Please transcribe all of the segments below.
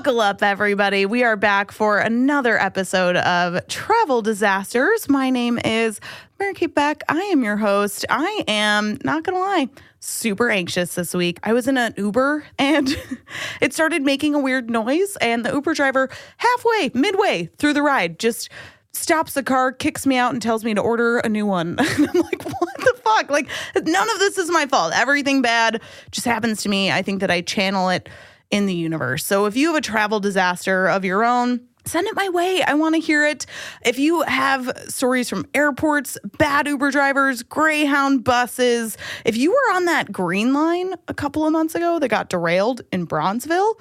Buckle up, everybody. We are back for another episode of Travel Disasters. My name is Mary-Kate Beck. I am your host. I am, not going to lie, super anxious this week. I was in an Uber and it started making a weird noise, and the Uber driver midway through the ride, just stops the car, kicks me out, and tells me to order a new one. And I'm like, what the fuck? Like, none of this is my fault. Everything bad just happens to me. I think that I channel it in the universe. So if you have a travel disaster of your own, send it my way. I want to hear it. If you have stories from airports, bad Uber drivers, Greyhound buses, if you were on that green line a couple of months ago that got derailed in Bronzeville,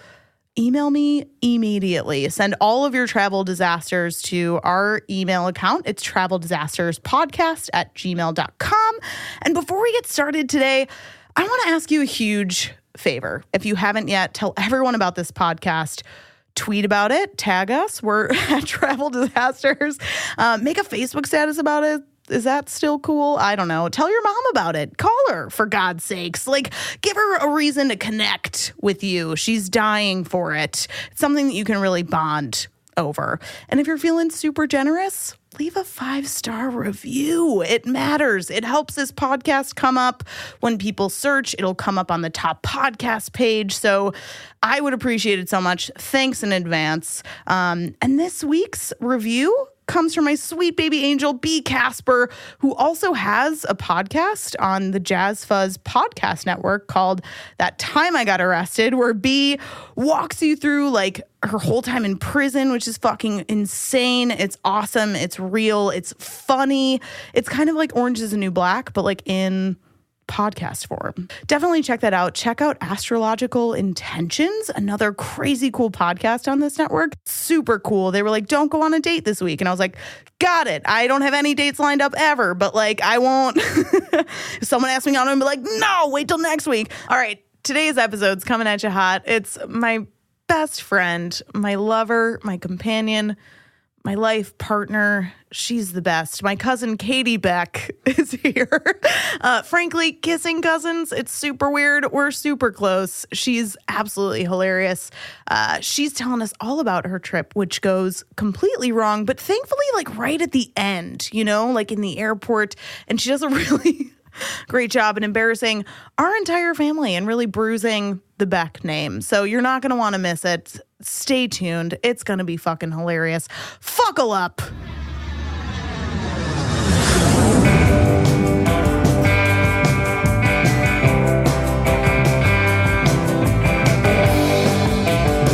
email me immediately. Send all of your travel disasters to our email account. It's traveldisasterspodacast@gmail.com. And before we get started today, I want to ask you a huge favor. If you haven't yet, tell everyone about this podcast. Tweet about it. Tag us. We're at Travel Disasters. Make a Facebook status about it. Is that still cool? I don't know. Tell your mom about it. Call her, for God's sakes. Like, give her a reason to connect with you. She's dying for it. It's something that you can really bond over. And if you're feeling super generous, leave a 5-star review. It matters. It helps this podcast come up. When people search, it'll come up on the top podcast page. So I would appreciate it so much. Thanks in advance. And this week's review comes from my sweet baby angel, B. Casper, who also has a podcast on the Jazz Fuzz podcast network called That Time I Got Arrested, where B walks you through like her whole time in prison, which is fucking insane. It's awesome. It's real. It's funny. It's kind of like Orange is the New Black, but like in podcast form. Definitely check that out. Check out Astrological Intentions, another crazy cool podcast on this network. Super cool. They were like, don't go on a date this week. And I was like, got it. I don't have any dates lined up ever, but like, I won't. If someone asks me on, I'm like, no, wait till next week. All right. Today's episode's coming at you hot. It's my best friend, my lover, my companion, my life partner. She's the best. My cousin Katie Beck is here. Frankly, kissing cousins, it's super weird. We're super close. She's absolutely hilarious. She's telling us all about her trip, which goes completely wrong, but thankfully, like right at the end, you know, like in the airport. And she does a really great job in embarrassing our entire family and really bruising the Beck name. So you're not going to want to miss it. Stay tuned. It's going to be fucking hilarious. Fuckle up.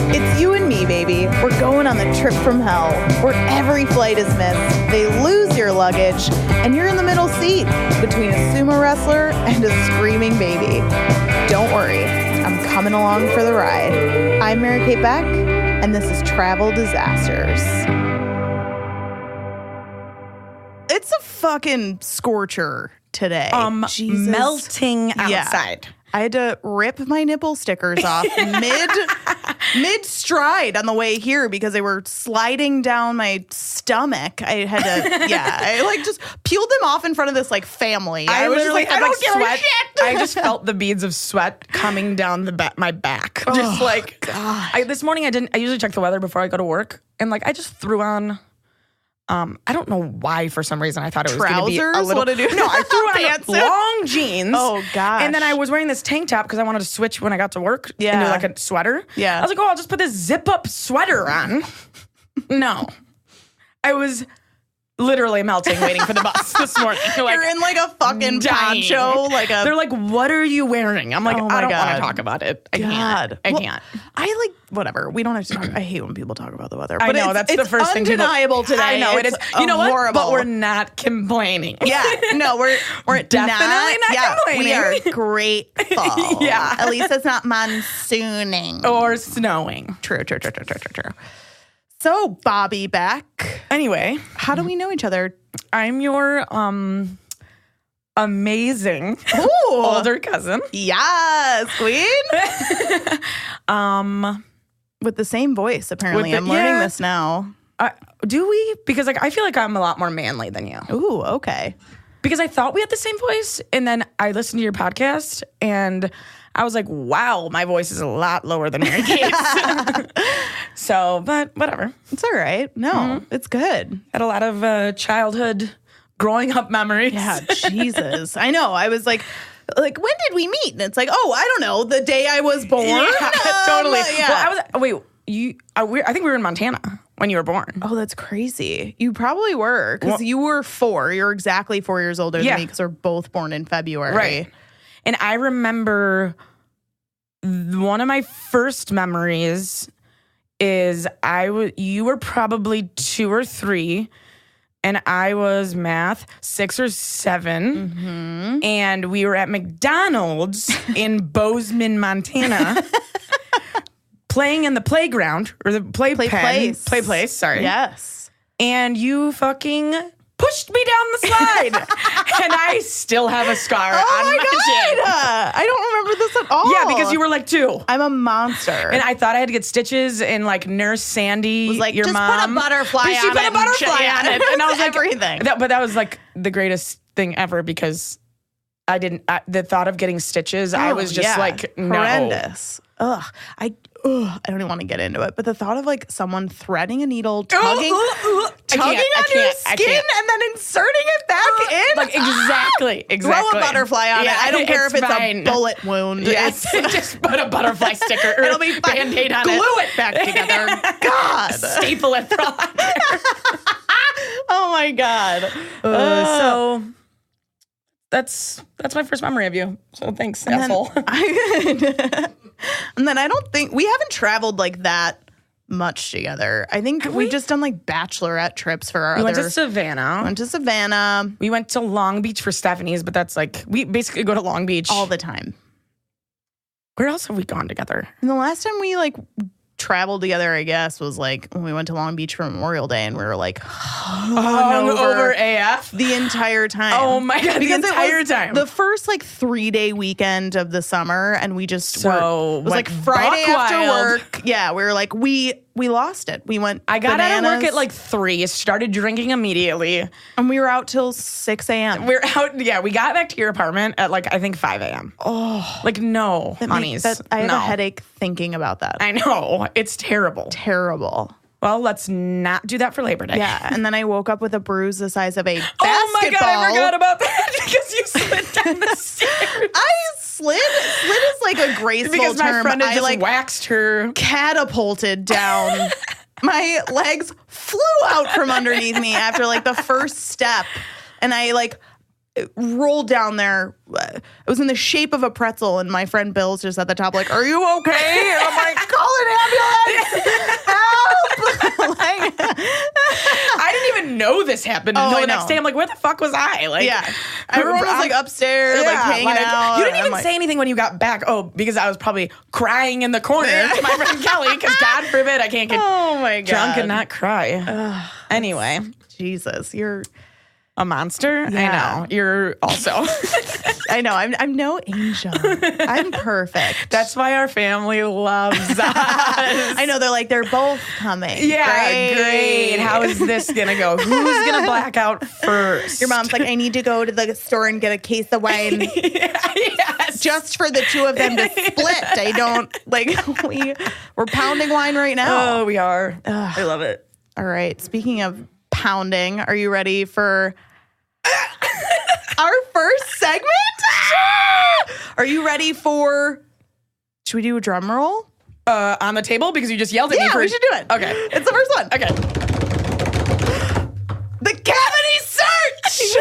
It's you and me, baby. We're going on the trip from hell, where every flight is missed. They lose your luggage, and you're in the middle seat between a sumo wrestler and a screaming baby. Don't worry, I'm coming along for the ride. I'm Mary-Kate Beck, and this is Travel Disasters. It's a fucking scorcher today. Jesus. Melting outside. Yeah. I had to rip my nipple stickers off mid-stride on the way here because they were sliding down my stomach. I had to, I like just peeled them off in front of this like family. I was literally just had I like don't give sweat. a shit. I just felt the beads of sweat coming down my back. Just like, God. This morning I usually check the weather before I go to work. And like, I just threw on, I don't know why for some reason I thought it was going to be a little. What to do? No, I threw on long jeans. Oh, gosh. And then I was wearing this tank top because I wanted to switch when I got to work into like a sweater. Yeah. I was like, I'll just put this zip up sweater on. No. I was literally melting waiting for the bus this morning. You're in like a fucking poncho. They're like, what are you wearing? I'm like, Oh I don't God. want to talk about it. I can't. I like, whatever. We don't have to talk. I hate when people talk about the weather. I know, that's the first thing. It's undeniable today. I know, it is. You know what? Horrible. But we're not complaining. Yeah. No, we're definitely not complaining. We are grateful. Yeah. At least it's not monsooning. Or snowing. True. So, Bobby Beck. Anyway, how do we know each other? I'm your amazing older cousin. Yes, queen. With the same voice, apparently. I'm learning this now. Do we? Because like I feel like I'm a lot more manly than you. Ooh, okay. Because I thought we had the same voice, and then I listened to your podcast, and I was like, wow, my voice is a lot lower than Mary Kate's. So, but whatever. It's all right. No, it's good. Had a lot of childhood growing up memories. Yeah, Jesus. I know. I was like, when did we meet? And it's like, oh, I don't know, the day I was born. Yeah, totally. Yeah. Well, I think we were in Montana when you were born. Oh, that's crazy. You probably were, because you were 4. You're exactly 4 years older than me, because we're both born in February. Right. And I remember one of my first memories is you were probably 2 or 3. And I was math 6 or 7, and we were at McDonald's in Bozeman, Montana, playing in the playground or the play place. Sorry. Yes. And you fucking pushed me down the slide, and I still have a scar on my chin. I don't remember this at all. Yeah, because you were like 2. I'm a monster. And I thought I had to get stitches, and like Nurse Sandy, was like, your just mom, put a butterfly on it. She put a butterfly on it. And I was like, everything. But that was like the greatest thing ever, because the thought of getting stitches, I was just like, no. Horrendous. Ugh. I don't even want to get into it, but the thought of like someone threading a needle, tugging on your skin, and then inserting it back in. Like exactly. Throw a butterfly on it. I don't care if it's a bullet wound. Yes, just put a butterfly sticker. It'll be fine. Band-Aid on it. Glue it back together. God. Staple it for all I care. Oh my God. So that's my first memory of you. So thanks, asshole. And then I don't think we haven't traveled like that much together. I think we've just done like bachelorette trips for our We went to Savannah. We went to Long Beach for Stephanie's, but that's like, we basically go to Long Beach all the time. Where else have we gone together? And the last time we like traveled together, I guess, was like when we went to Long Beach for Memorial Day, and we were like over AF the entire time. Oh my God, the entire time. The first like 3-day weekend of the summer, and we just it was like buck Friday after wild. work. Yeah, we were like we lost it. We went. I got bananas, out of work at like 3, started drinking immediately, and we were out till 6 a.m. We're out. Yeah, we got back to your apartment at like I think 5 a.m. Oh, like no, honeys. I have a headache thinking about that. I know, it's terrible. Terrible. Well, let's not do that for Labor Day. Yeah, and then I woke up with a bruise the size of a basketball. Oh my God, I forgot about that because you slid down the stairs. I slid. Slid is like a graceful because my term. friend had I just like waxed her. Catapulted down. My legs flew out from underneath me after like the first step, and I like rolled down there. It was in the shape of a pretzel, and my friend Bill's just at the top like, "Are you okay?" And I'm like, "Call an ambulance! Help!" Like, I didn't even know this happened until the next day. I'm like, where the fuck was I? Like, yeah, everyone was like upstairs, like hanging out. You didn't even say anything when you got back. Oh, because I was probably crying in the corner to my friend Kelly, because God forbid I can't get drunk and not cry. Anyway, Jesus, you're a monster. Yeah. I know. You're also. I know. I'm no angel. I'm perfect. That's why our family loves us. I know. They're both coming. Yeah, great. How is this gonna go? Who's gonna black out first? Your mom's like, I need to go to the store and get a case of wine. Yes. Just for the two of them to split. I don't we're pounding wine right now. Oh, we are. I love it. All right. Speaking of pounding, are you ready for our first segment? Are you ready for? Should we do a drum roll? On the table, because you just yelled at me. Yeah, we should do it. Okay. It's the first one. Okay. The cavity search!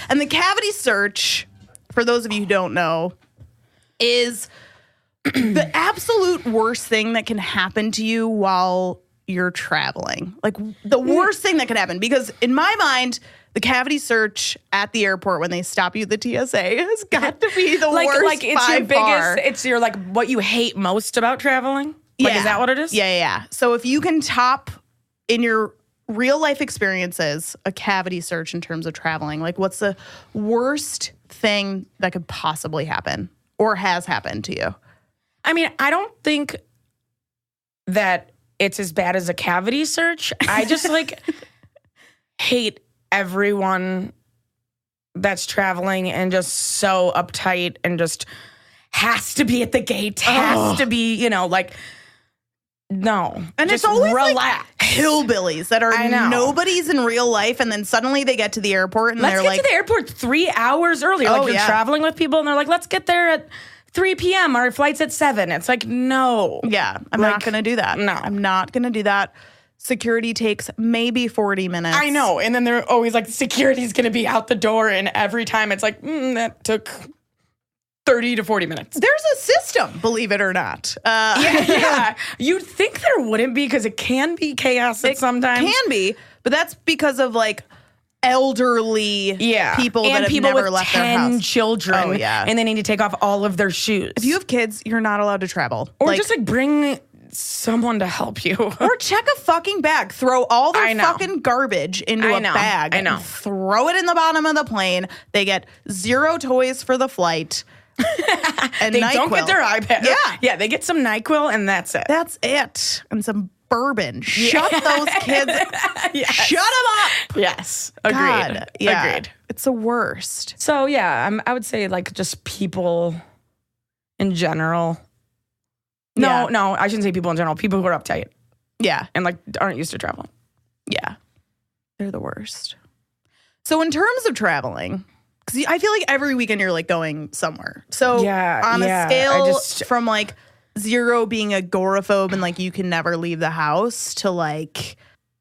And the cavity search, for those of you who don't know, is the absolute worst thing that can happen to you while you're traveling. Like the worst thing that could happen. Because in my mind, the cavity search at the airport when they stop you at the TSA has got to be the worst. Like it's your biggest. It's your like what you hate most about traveling. Like, is that what it is? Yeah. So if you can top in your real life experiences a cavity search in terms of traveling, like what's the worst thing that could possibly happen or has happened to you? I mean, I don't think that it's as bad as a cavity search. I just like hate everyone that's traveling and just so uptight and just has to be at the gate, has to be, like No. And just it's always relax. like hillbillies that are nobodies in real life, and then suddenly they get to the airport and Let's they're get like, to the airport 3 hours earlier. Like you're traveling with people and they're like, let's get there at 3 p.m. Our flight's at 7. It's like, no. yeah, I'm not going to do that. No. I'm not going to do that. Security takes maybe 40 minutes. I know. And then they're always like, security's going to be out the door. And every time it's like, that took 30 to 40 minutes. There's a system, believe it or not. Yeah. You'd think there wouldn't be because it can be chaos at sometimes. Can be, but that's because of like elderly people and that have people never with left 10 their house. children. Oh, yeah. And they need to take off all of their shoes. If you have kids, you're not allowed to travel. Or just like bring someone to help you. Or check a fucking bag. Throw all their fucking garbage into a bag. I know. And throw it in the bottom of the plane. They get 0 toys for the flight. And they NyQuil. don't get their iPad. Yeah. Yeah, they get some NyQuil and that's it. That's it. And some bourbon. Shut those kids. Yes. Shut them up. Yes. Agreed. God, yeah. Agreed. It's the worst. So yeah, I would say like just people in general. No, I shouldn't say people in general. People who are uptight. Yeah. And like aren't used to traveling. Yeah. They're the worst. So in terms of traveling, because I feel like every weekend you're like going somewhere. So on a scale from like 0 being agoraphobe and like you can never leave the house to like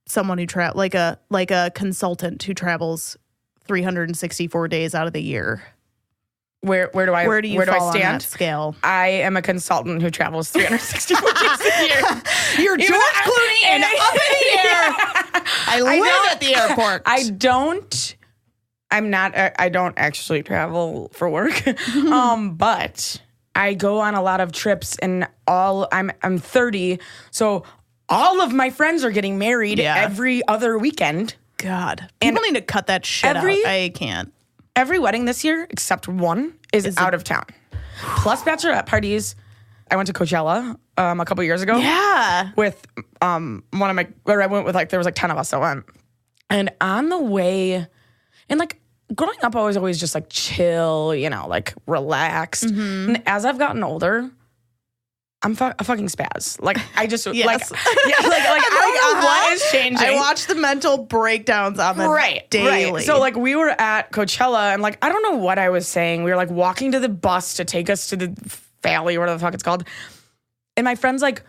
someone who like a consultant who travels 364 days out of the year. Where do I fall stand? On that scale? I am a consultant who travels 364 days a year. You're George Clooney and up in the air. I live at the airport. I don't actually travel for work. But I go on a lot of trips and I'm 30, so all of my friends are getting married every other weekend. God. People need to cut that shit out. I can't. Every wedding this year, except one, is out of town. Plus bachelorette parties. I went to Coachella a couple years ago. Yeah. With I went with like, there was like 10 of us that went. And on the way, and like growing up, I was always just like chill, like relaxed. Mm-hmm. And as I've gotten older, I'm a fucking spaz. Like I just I don't know what is changing. I watch the mental breakdowns on the daily. Right. So like we were at Coachella and like I don't know what I was saying. We were like walking to the bus to take us to the valley or whatever the fuck it's called. And my friend's like,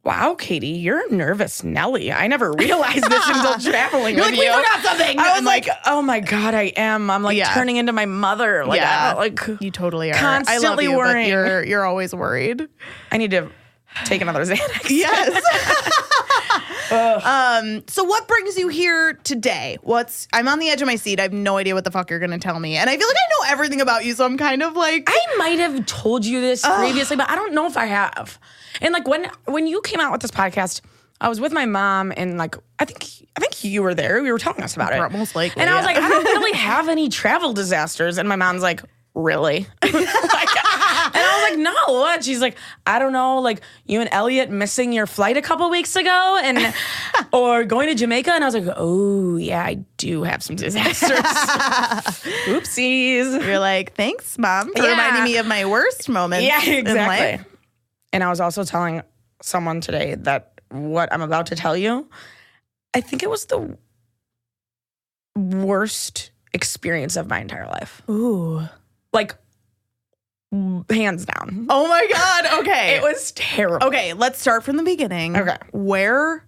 wow, Katie, you're a nervous Nelly. I never realized this until traveling with you. We forgot something. I was like, oh my God, I am. I'm like turning into my mother. Like, you totally are. Constantly I love you, worrying. But you're always worried. I need to take another Xanax. Yes. So what brings you here today? I'm on the edge of my seat. I have no idea what the fuck you're going to tell me. And I feel like I know everything about you, so I'm kind of like... I might have told you this previously, but I don't know if I have. And like when you came out with this podcast, I was with my mom and like I think you were there. You were telling us about it. Most likely. And I was like, I don't really have any travel disasters. And my mom's like, really? And I was like, no, what? She's like, I don't know, like you and Elliot missing your flight a couple weeks ago and or going to Jamaica. And I was like, oh yeah, I do have some disasters. Oopsies. You're like, thanks, Mom, for reminding me of my worst moments. Yeah, exactly. In life. And I was also telling someone today that what I'm about to tell you, I think it was the worst experience of my entire life. Ooh. Like, hands down. Oh my God. Okay. It was terrible. Okay, let's start from the beginning. Okay. Where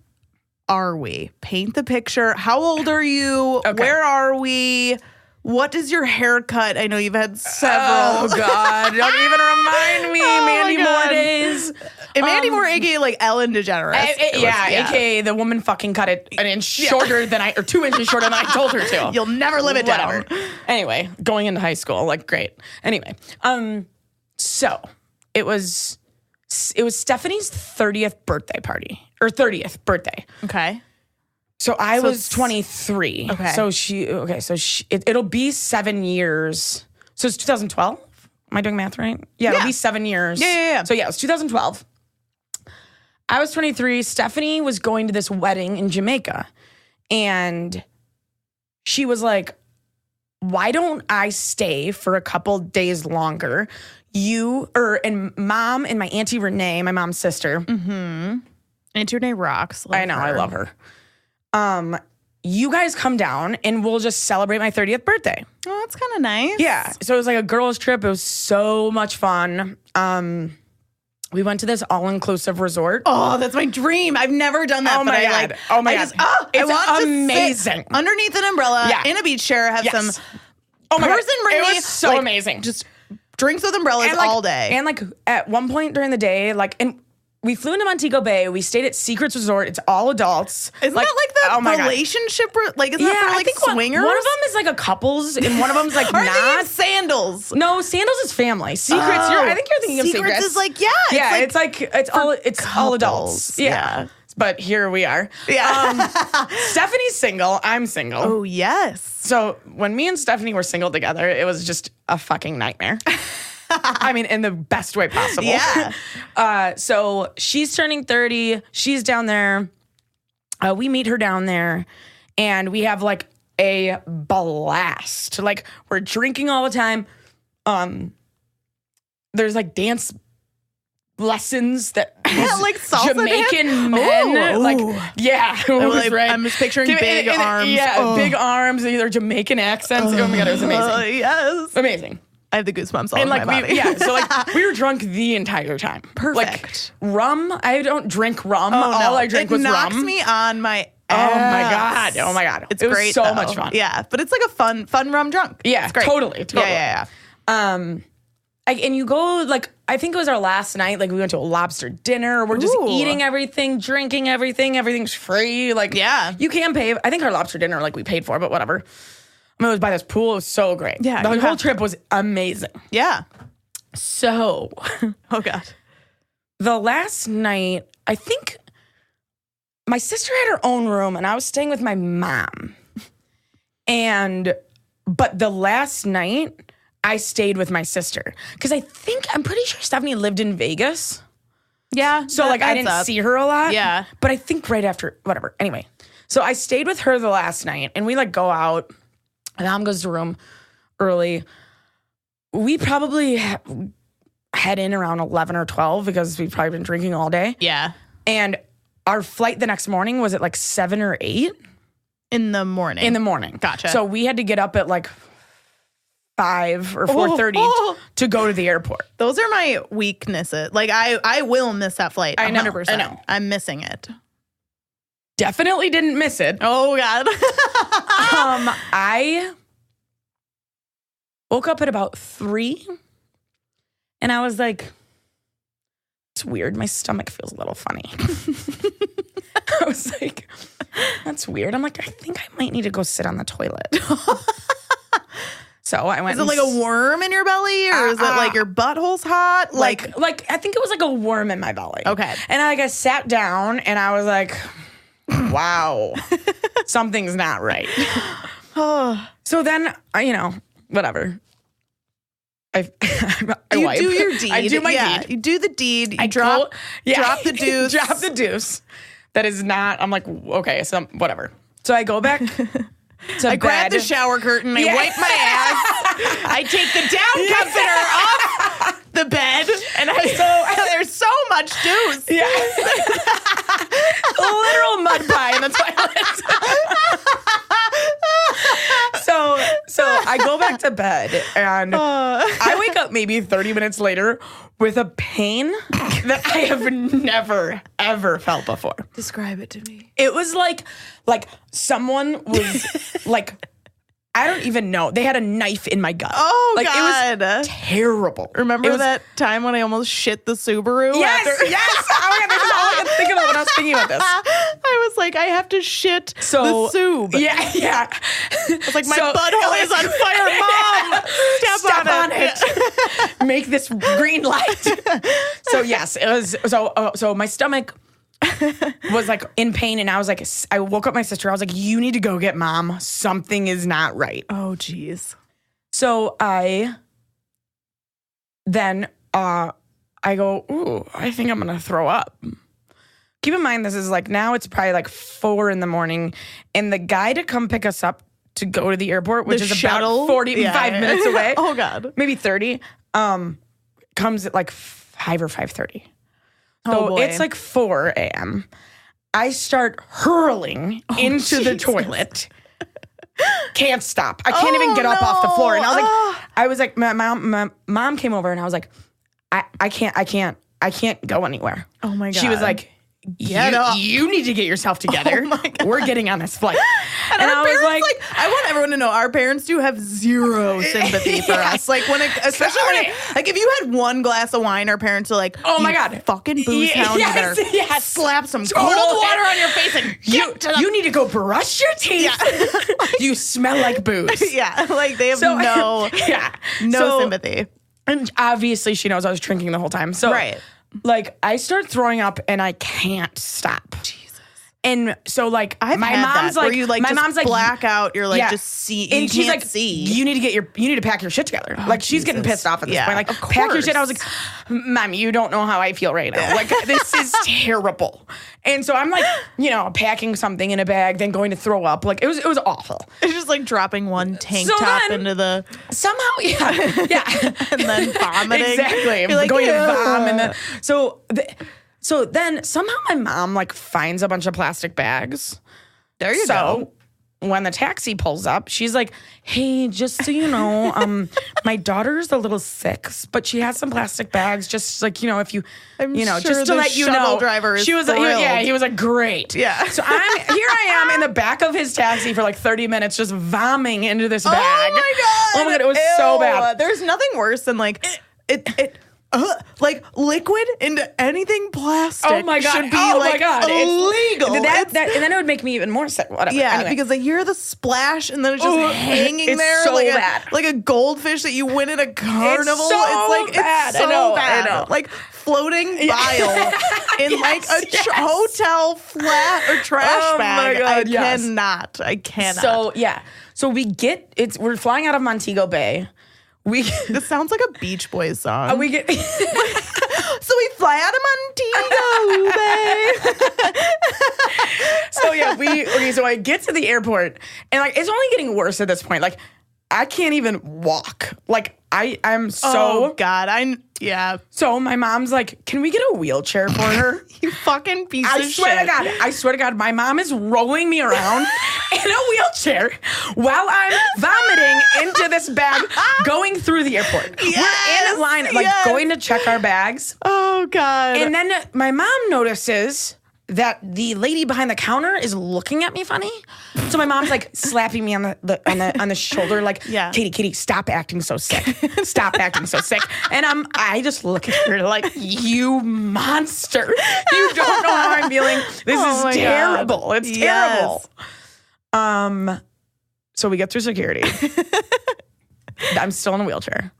are we? Paint the picture. How old are you? Okay. Where are we? What is your haircut? I know you've had several. Oh God! Don't even remind me, Mandy Moore days. And Mandy Moore, aka like Ellen DeGeneres. AKA the woman fucking cut it an inch shorter than or 2 inches shorter than I told her to. You'll never live it down. Anyway, going into high school, like great. Anyway, so it was Stephanie's 30th birthday party or 30th birthday. Okay. So I was 23. Okay. So it'll be 7 years. So it's 2012. Am I doing math right? Yeah, it'll be 7 years. Yeah. So yeah, it was 2012. I was 23. Stephanie was going to this wedding in Jamaica. And she was like, why don't I stay for a couple days longer? And Mom and my Auntie Renee, my mom's sister, Internet rocks. I know, I love her. You guys come down and we'll just celebrate my 30th birthday. Oh, that's kind of nice. Yeah. So it was like a girls' trip. It was so much fun. We went to this all-inclusive resort. Oh, that's my dream. I've never done that. Oh my God. It's I want amazing. To sit underneath an umbrella in a beach chair, have some oh my God. It was so amazing. Just drinks with umbrellas all day. And like at one point during the day, and we flew into Montego Bay. We stayed at Secrets Resort. It's all adults. Isn't that like the relationship? Like, isn't that for like swingers? One of them is like a couple's, and one of them's like not. Sandals? No, Sandals is family. Secrets. I think you're thinking of Secrets. Secrets is like it's all adults. Yeah. But here we are. Yeah. Stephanie's single. I'm single. Oh yes. So when me and Stephanie were single together, it was just a fucking nightmare. I mean, in the best way possible. Yeah. So she's turning 30. She's down there. We meet her down there, and we have like a blast. Like we're drinking all the time. There's like dance lessons that like salsa Jamaican dance? men. Ooh. Like I'm just picturing big arms. Yeah, big arms. Either Jamaican accents. Oh my God, it was amazing. Yes, amazing. I have the goosebumps all in my body. So like we were drunk the entire time. Perfect. Like rum, I don't drink rum. Oh, all I drink was rum. It knocks me on my ass. Oh my God. It's it was great. So much fun. Yeah, but it's like a fun rum drunk. Yeah, it's great. Totally. Yeah. And you go like, I think it was our last night. Like we went to a lobster dinner. We're just eating everything, drinking everything. Everything's free. Like you can pay. I think our lobster dinner like we paid for, but whatever. I mean, it was by this pool. It was so great. Yeah. The whole trip was amazing. Yeah. So. Oh, God. The last night, I think my sister had her own room and I was staying with my mom. But the last night, I stayed with my sister. Because I'm pretty sure Stephanie lived in Vegas. Yeah. So I didn't see her a lot. Yeah. But I think right after, whatever. Anyway. So I stayed with her the last night and we go out. Mom goes to room early. We probably head in around 11 or 12 because we've probably been drinking all day. Yeah. And our flight the next morning was at 7 or 8. In the morning. Gotcha. So we had to get up at 5 or 4:30 to go to the airport. Those are my weaknesses. Like I will miss that flight. 100%. I know. I'm missing it. Definitely didn't miss it. Oh, God. I woke up at about 3 and I was like, it's weird. My stomach feels a little funny. I was like, that's weird. I'm like, I think I might need to go sit on the toilet. So I went. Is it like a worm in your belly or is it like your butthole's hot? Like I think it was like a worm in my belly. Okay. And I sat down and I was like, wow, something's not right. So then, whatever. You do your deed. I do my deed. You do the deed. You drop the deuce. Drop the deuce. That is not, I'm like, okay, so whatever. So I go back to I grab the shower curtain. I wipe my ass. I take the down comforter off the bed. And there's so much deuce. Yeah. Literal mud pie in the toilet. So I go back to bed and I wake up maybe 30 minutes later with a pain that I have never, ever felt before. Describe it to me. It was like someone was I don't even know. They had a knife in my gut. Oh, God. It was terrible. Remember that time when I almost shit the Subaru? Yes. Oh, my God. This is all I could think about when I was thinking about this. I was like, I have to shit the Sub. Yeah. I was like, my butthole is on fire, Mom. Step on it. Make this green light. So, yes, it was. So my stomach was in pain, and I woke up my sister. I was like, you need to go get Mom. Something is not right. Oh, geez. So I go, ooh, I think I'm going to throw up. Keep in mind, this is now it's probably 4 a.m. and the guy to come pick us up to go to the airport, which is about 45 minutes away. Oh, God. Maybe 30, comes at 5 or 5:30. So boy. it's like 4 a.m. I start hurling into the toilet. Can't stop. I can't even get up off the floor. And I was like, my mom came over and I was like, I can't go anywhere. Oh my God. She was like, you need to get yourself together. Oh my God. We're getting on this flight. And I was like, I want everyone to know our parents do have zero sympathy for us. Like especially like if you had one glass of wine, our parents are like, oh my God, fucking booze hound, you better slap some cold water on your face and you need to go brush your teeth. Yeah. You smell like booze. Yeah, like they have no sympathy. And obviously she knows I was drinking the whole time. So like I start throwing up and I can't stop. Jesus. And so like my mom's like, where you like my just mom's like black out. You're like just see, and she's can't like, see. You need to pack your shit together. Like she's getting pissed off at this point. Like pack your shit. I was like, Mom, you don't know how I feel right now. Like this is terrible. And so I'm like, packing something in a bag, then going to throw up. Like it was awful. It's just like dropping one tank top into the somehow, yeah, and then vomiting. Exactly. You're like, going to vom and then so then somehow my mom like finds a bunch of plastic bags. There you go. When the taxi pulls up, she's like, hey, just so you know, my daughter's a little sick, but she has some plastic bags. Just like, if you, just to let you know. Driver he was like, great. Yeah. So I am in the back of his taxi for like 30 minutes just vomiting into this bag. Oh my God. It was so bad. There's nothing worse than like it like liquid into anything plastic. Oh my God. Should be illegal. And then it would make me even more sick. Whatever. Yeah, anyway. because I hear the splash and then it's just hanging there so like bad. Like a goldfish that you win at a carnival. It's bad. I know. Like floating bile in like a hotel flat or trash bag. My God, I cannot. So we're flying out of Montego Bay. This sounds like a Beach Boys song. So we fly out of Montego Bay. So I get to the airport and like it's only getting worse at this point. Like I can't even walk. Like I'm so oh God, So my mom's like, can we get a wheelchair for her? You fucking piece of shit. I swear to God, my mom is rolling me around in a wheelchair while I'm vomiting into this bag going through the airport. We're in line, going to check our bags. Oh God. And then my mom notices that the lady behind the counter is looking at me funny. So my mom's like slapping me on the shoulder, like, Katie, stop acting so sick. Stop acting so sick. And I just look at her like, you monster. You don't know how I'm feeling. This is terrible. God. It's terrible. So we get through security. I'm still in a wheelchair.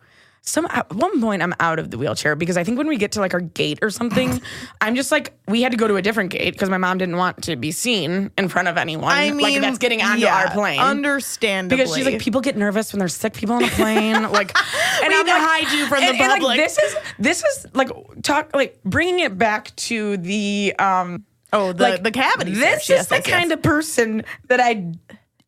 At one point, I'm out of the wheelchair because I think when we get to like our gate or something, I'm just like, we had to go to a different gate because my mom didn't want to be seen in front of anyone. I mean, like that's getting onto our plane. Understandably. Because she's like, people get nervous when there's sick people on a plane. Like, and I'm like, hide you from the public. Like, this is like bringing it back to the the cavity. This is the kind of person that I.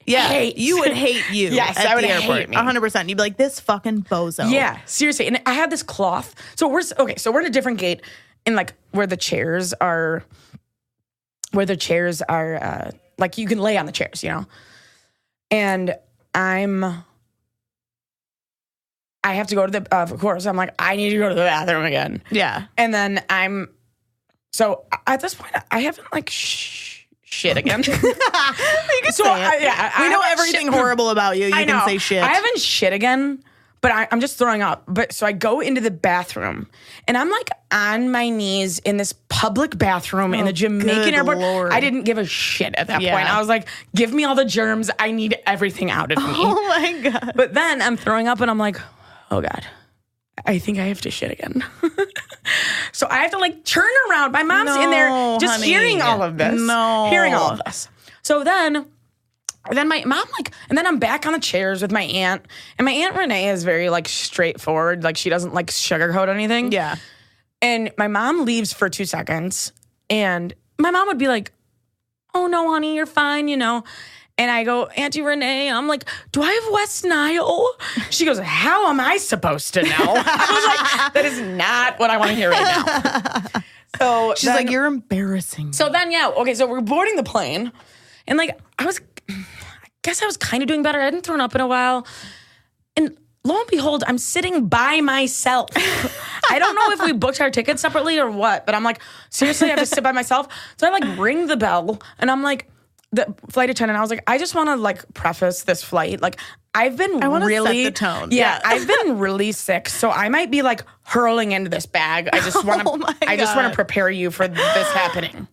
Yeah, you would hate you. Yes, at I would the airport. hate me. 100%. You'd be like, this fucking bozo. Yeah, seriously. And I had this cloth. So we're in a different gate, and like where the chairs are, like you can lay on the chairs, And I have to go to the. Of course, I'm like, I need to go to the bathroom again. Yeah, and then so at this point, I haven't like. Shit again. We know everything horrible about you. You can say shit. I haven't shit again, but I'm just throwing up. But so I go into the bathroom and I'm like on my knees in this public bathroom in the Jamaican airport. Lord. I didn't give a shit at that point. I was like, give me all the germs. I need everything out of me. Oh my God. But then I'm throwing up and I'm like, oh God, I think I have to shit again. So I have to like turn around. My mom's in there just hearing all of this. Hearing all of this. So then my mom and then I'm back on the chairs with my aunt. And my Aunt Renee is very like straightforward. Like she doesn't like sugarcoat anything. Yeah. And my mom leaves for 2 seconds. And my mom would be like, oh no, honey, you're fine, And I go, Auntie Renee, I'm like, do I have West Nile? She goes, how am I supposed to know? I was like, that is not what I want to hear right now. So She's like, you're embarrassing. So then, yeah, okay, so we're boarding the plane, and like I guess I was kind of doing better. I hadn't thrown up in a while, and lo and behold, I'm sitting by myself. I don't know if we booked our tickets separately or what, but I'm like, seriously, I have to sit by myself. So I like ring the bell, and I'm like, the flight attendant, I was like, I just want to like preface this flight. Like, I want to set the tone. Yeah, I've been really sick, so I might be like hurling into this bag. I just want to. I just want to prepare you for this happening.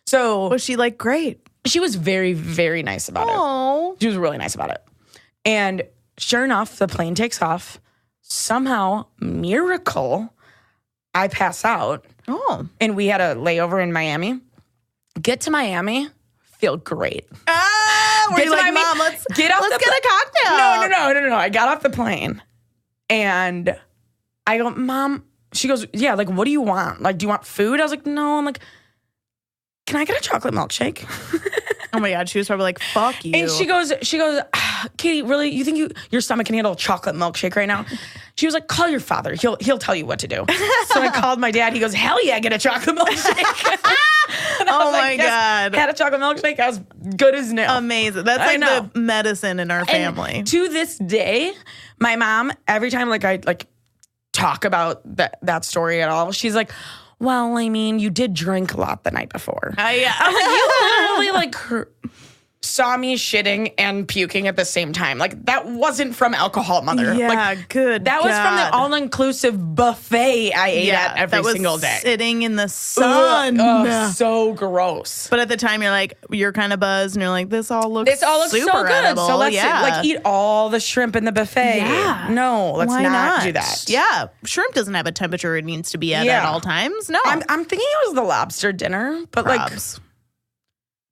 So was she like, great? She was very, very nice about it. She was really nice about it. And sure enough, the plane takes off. Somehow, miracle, I pass out. And we had a layover in Miami. Get to Miami, feel great. Were you like, Mom, let's get a cocktail. No. I got off the plane and I go, Mom, she goes, yeah, like, what do you want? Like, do you want food? I was like, no. I'm like, can I get a chocolate milkshake? Oh my God, she was probably like, fuck you. And she goes, Katie, really, you think your stomach can handle a chocolate milkshake right now? She was like, call your father. He'll tell you what to do. So I called my dad. He goes, hell yeah, get a chocolate milkshake. Oh my God. Had a chocolate milkshake. I was good as new. Amazing. That's like the medicine in our family. And to this day, my mom, every time like I like talk about that story at all, she's like, well, I mean, you did drink a lot the night before. I was like, you literally like saw me shitting and puking at the same time. Like, that wasn't from alcohol, Mother. Yeah, like, good. That was from the all-inclusive buffet I ate at every single day. Sitting in the sun. Oh, so gross. But at the time, you're kind of buzzed, and you're like, this all looks super so good. edible. So let's like eat all the shrimp in the buffet. Yeah. No, let's not do that. Yeah, shrimp doesn't have a temperature it needs to be at all times. No, I'm thinking it was the lobster dinner, but Probs. like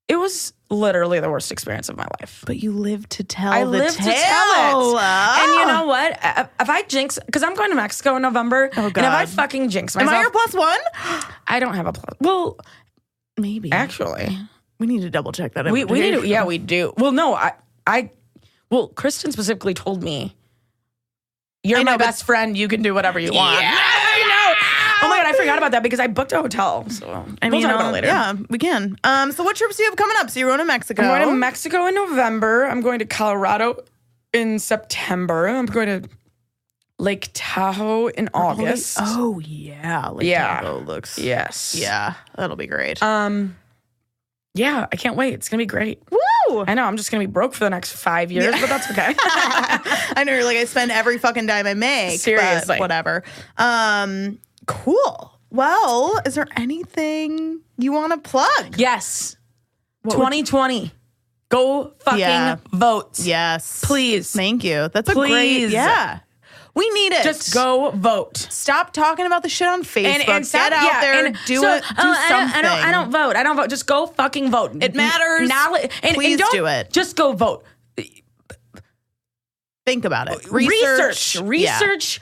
it was literally the worst experience of my life. But you live to tell I the live tale. to tell it. And you know what? If I jinx, because I'm going to Mexico in November, and if I fucking jinx myself. Am I your +1? I don't have a plus. Well, maybe. Actually. We need to double check that. We need to, yeah, we do. Well, no, well, Kristen specifically told me, you're my best friend. You can do whatever you want. Yeah. Oh my God, I forgot about that because I booked a hotel. So we'll talk about it later. Yeah, we can. So what trips do you have coming up? So you're going to Mexico. I'm going to Mexico in November. I'm going to Colorado in September. I'm going to Lake Tahoe in August. Oh yeah. Lake Tahoe looks. Yes. Yeah, that'll be great. Yeah, I can't wait. It's going to be great. Woo! I know, I'm just going to be broke for the next 5 years, but that's okay. I know, you're like, I spend every fucking dime I make. Seriously. But whatever. Cool. Well, is there anything you want to plug? Yes. 2020. Go fucking vote. Yes. Please. Thank you. That's a great, we need it. Just go vote. Stop talking about the shit on Facebook. And get out there, do something. I don't vote. Just go fucking vote. It matters. Please don't do it. Just go vote. Think about it. Research.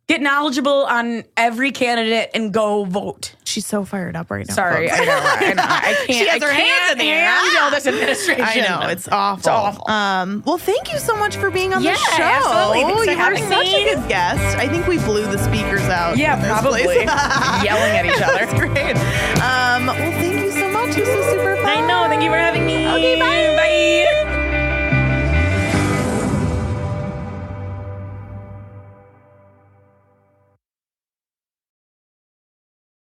Get knowledgeable on every candidate and go vote. She's so fired up right now. Sorry, I know. I can't. She has her hands in the air. Handle this administration. I know, it's awful. It's awful. Well, thank you so much for being on the show. Absolutely. Thanks for you were such a good guest. I think we blew the speakers out. Yeah, probably. Yelling at each other. That's great. Well, thank you so much. This was super fun. I know. Thank you for having me. Okay, bye.